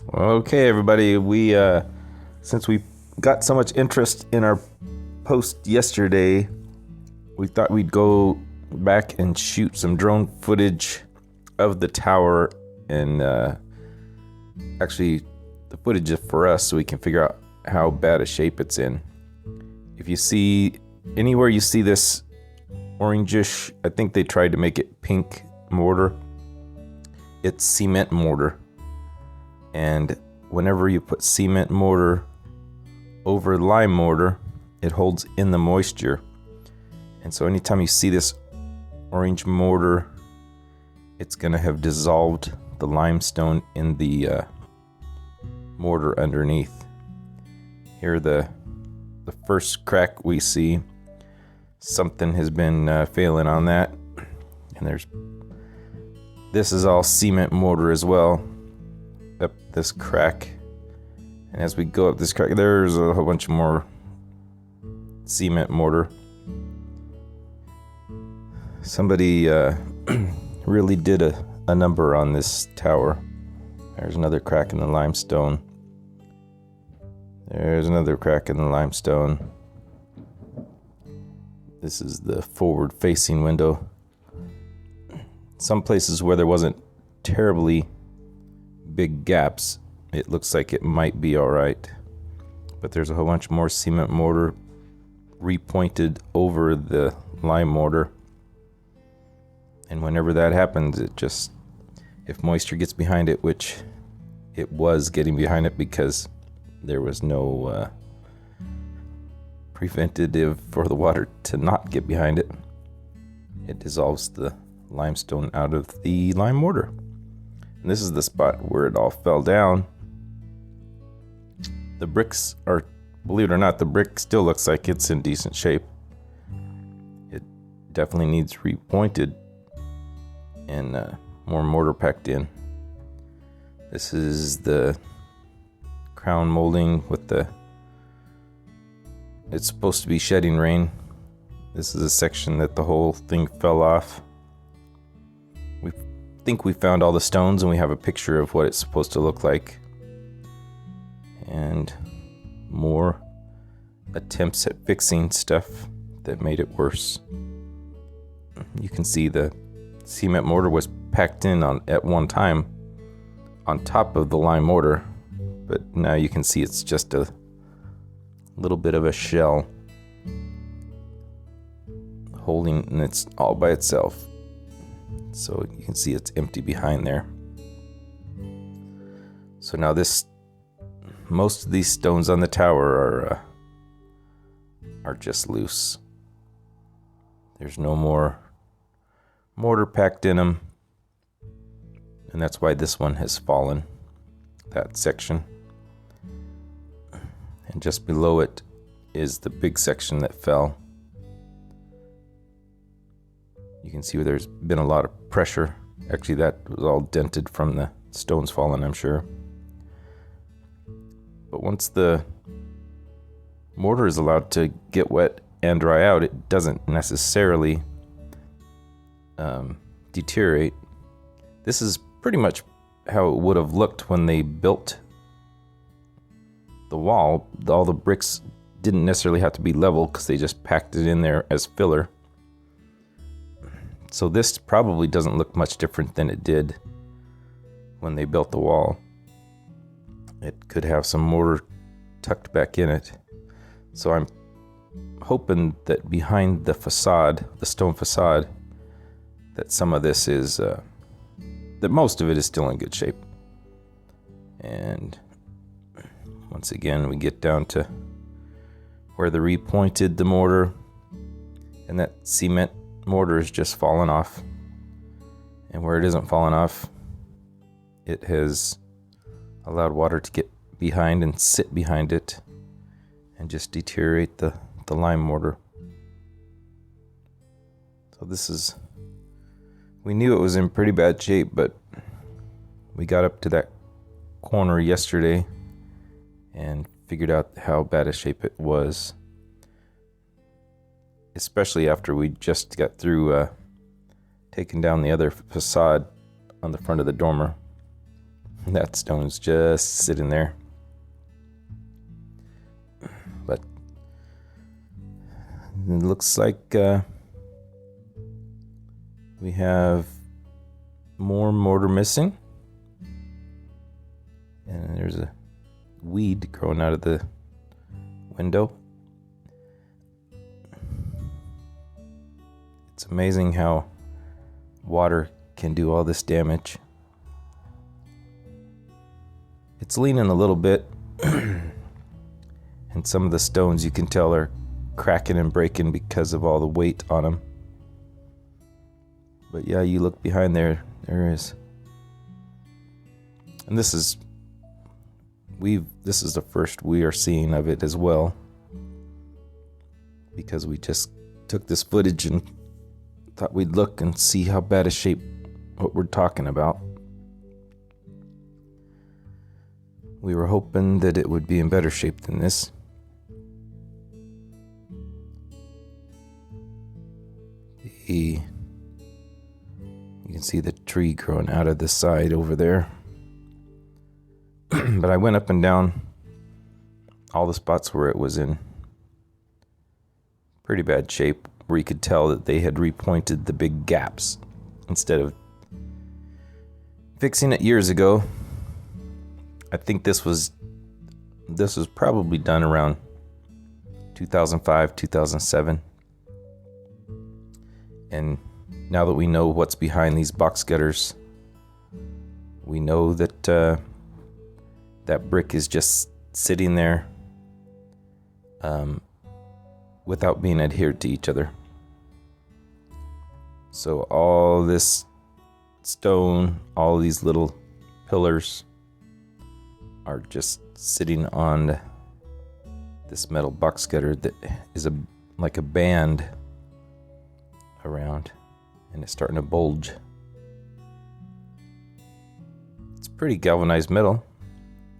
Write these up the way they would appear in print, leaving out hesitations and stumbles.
Okay, everybody. We since we got so much interest in our post yesterday, we thought we'd go back and shoot some drone footage of the tower, and actually the footage is for us so we can figure out how bad a shape it's in. If you see anywhere you see this orangish, I think they tried to make it pink mortar. It's cement mortar. And whenever you put cement mortar over lime mortar, it holds in the moisture. And so anytime you see this orange mortar, it's going to have dissolved the limestone in the mortar underneath. Here the first crack we see, something has been failing on that. And this is all cement mortar as well. Up this crack, and as we go up this crack, there's a whole bunch more cement mortar. Somebody really did a number on this tower. There's another crack in the limestone. There's another crack in the limestone. This is the forward facing window. Some places where there wasn't terribly big gaps, it looks like it might be all right, but there's a whole bunch more cement mortar repointed over the lime mortar, and whenever that happens, if moisture gets behind it, which it was getting behind it because there was no preventative for the water to not get behind it, it dissolves the limestone out of the lime mortar. And this is the spot where it all fell down. The bricks are, believe it or not, the brick still looks like it's in decent shape. It definitely needs repointed and more mortar packed in. This is the crown molding with it's supposed to be shedding rain. This is a section that the whole thing fell off. I think we found all the stones and we have a picture of what it's supposed to look like, and more attempts at fixing stuff that made it worse. You can see the cement mortar was packed in at one time on top of the lime mortar, but now you can see it's just a little bit of a shell holding, and it's all by itself. So you can see it's empty behind there. So now most of these stones on the tower are just loose. There's no more mortar packed in them, and that's why this one has fallen, that section. And just below it is the big section that fell. You can see where there's been a lot of pressure. Actually, that was all dented from the stones falling, I'm sure. But once the mortar is allowed to get wet and dry out, it doesn't necessarily deteriorate. This is pretty much how it would have looked when they built the wall. All the bricks didn't necessarily have to be level because they just packed it in there as filler. So this probably doesn't look much different than it did when they built the wall. It could have some mortar tucked back in it. So I'm hoping that behind the facade, the stone facade, that some of this is, that most of it is still in good shape. And once again, we get down to where they repointed the mortar, and that cement mortar is just falling off, and where it isn't falling off, it has allowed water to get behind and sit behind it and just deteriorate the lime mortar. So we knew it was in pretty bad shape, but we got up to that corner yesterday and figured out how bad a shape it was, especially after we just got through taking down the other facade on the front of the dormer. That stone's just sitting there. But it looks like we have more mortar missing. And there's a weed growing out of the window. It's amazing how water can do all this damage. It's leaning a little bit, and some of the stones you can tell are cracking and breaking because of all the weight on them. But yeah, you look behind there is. And this is the first we are seeing of it as well, because we just took this footage and thought we'd look and see how bad a shape what we're talking about. We were hoping that it would be in better shape than this. You can see the tree growing out of the side over there. But I went up and down all the spots where it was in pretty bad shape, where you could tell that they had repointed the big gaps instead of fixing it years ago. I think this was probably done around 2005, 2007. And now that we know what's behind these box gutters, we know that that brick is just sitting there without being adhered to each other. So all this stone, all these little pillars are just sitting on this metal box gutter that is like a band around, and it's starting to bulge. It's pretty galvanized metal.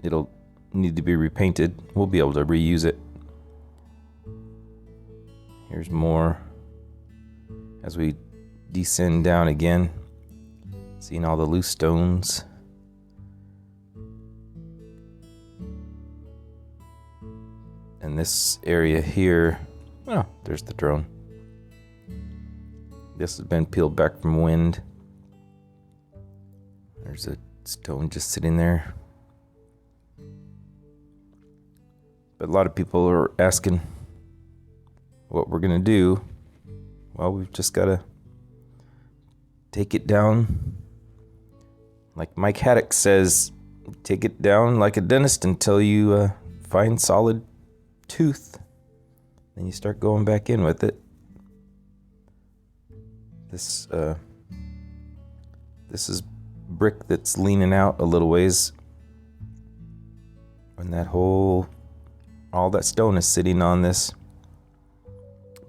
It'll need to be repainted. We'll be able to reuse it. Here's more as we descend down again, seeing all the loose stones. And this area here, oh, there's the drone. This has been peeled back from wind. There's a stone just sitting there. But a lot of people are asking what we're gonna do. Well, we've just gotta take it down. Like Mike Haddock says, take it down like a dentist until you find solid tooth. Then you start going back in with it. This is brick that's leaning out a little ways, and all that stone is sitting on this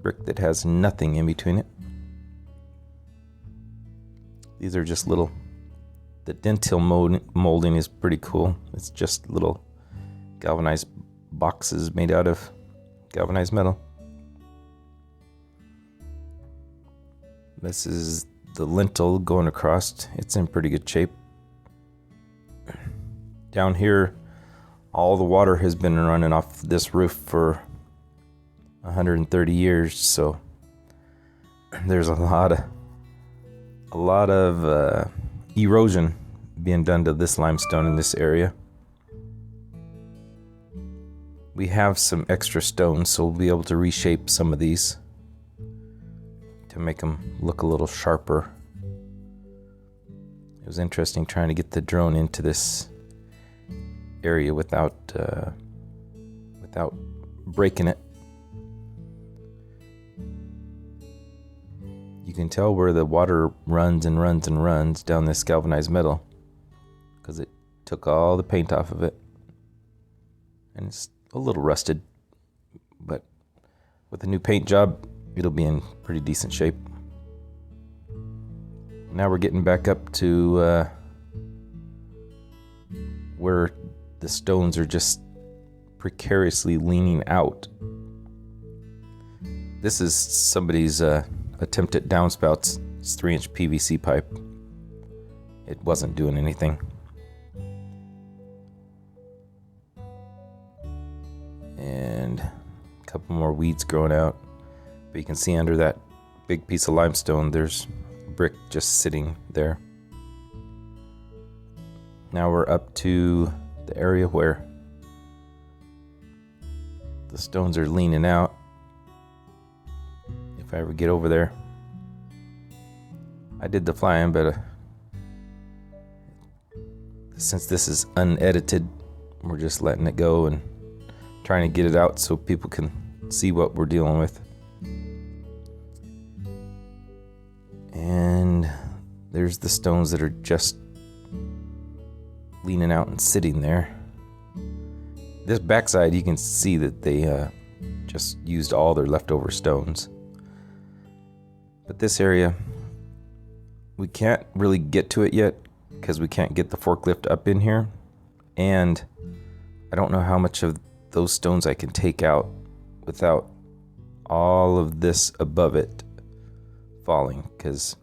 brick that has nothing in between it. These are just little. The dentil molding is pretty cool. It's just little galvanized boxes made out of galvanized metal. This is the lintel going across. It's in pretty good shape. Down here, all the water has been running off this roof for 130 years, so there's a lot of erosion being done to this limestone in this area. We have some extra stones, so we'll be able to reshape some of these to make them look a little sharper. It was interesting trying to get the drone into this area without breaking it. You can tell where the water runs and runs and runs down this galvanized metal because it took all the paint off of it, and it's a little rusted, but with a new paint job it'll be in pretty decent shape. Now we're getting back up to where the stones are just precariously leaning out. This is somebody's attempt at downspouts. It's 3-inch PVC pipe. It wasn't doing anything. and a couple more weeds growing out. But you can see under that big piece of limestone, there's brick just sitting there. Now we're up to the area where the stones are leaning out. If I ever get over there. I did the flying, but since this is unedited, we're just letting it go and trying to get it out so people can see what we're dealing with. And there's the stones that are just leaning out and sitting there. This backside, you can see that they just used all their leftover stones. But this area, we can't really get to it yet because we can't get the forklift up in here. And I don't know how much of those stones I can take out without all of this above it falling. Because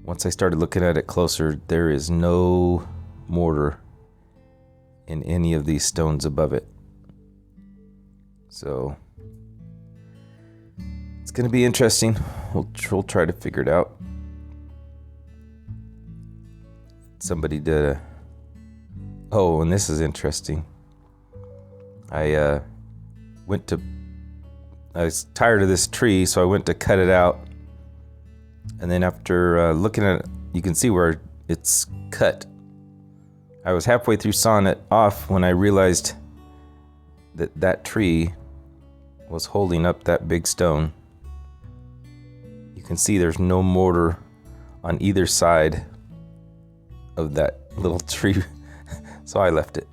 once I started looking at it closer, there is no mortar in any of these stones above it. So it's going to be interesting. We'll try to figure it out. Somebody did oh, and this is interesting. I was tired of this tree, so I went to cut it out. And then after looking at it, you can see where it's cut. I was halfway through sawing it off when I realized that that tree was holding up that big stone. You can see there's no mortar on either side of that little tree, so I left it.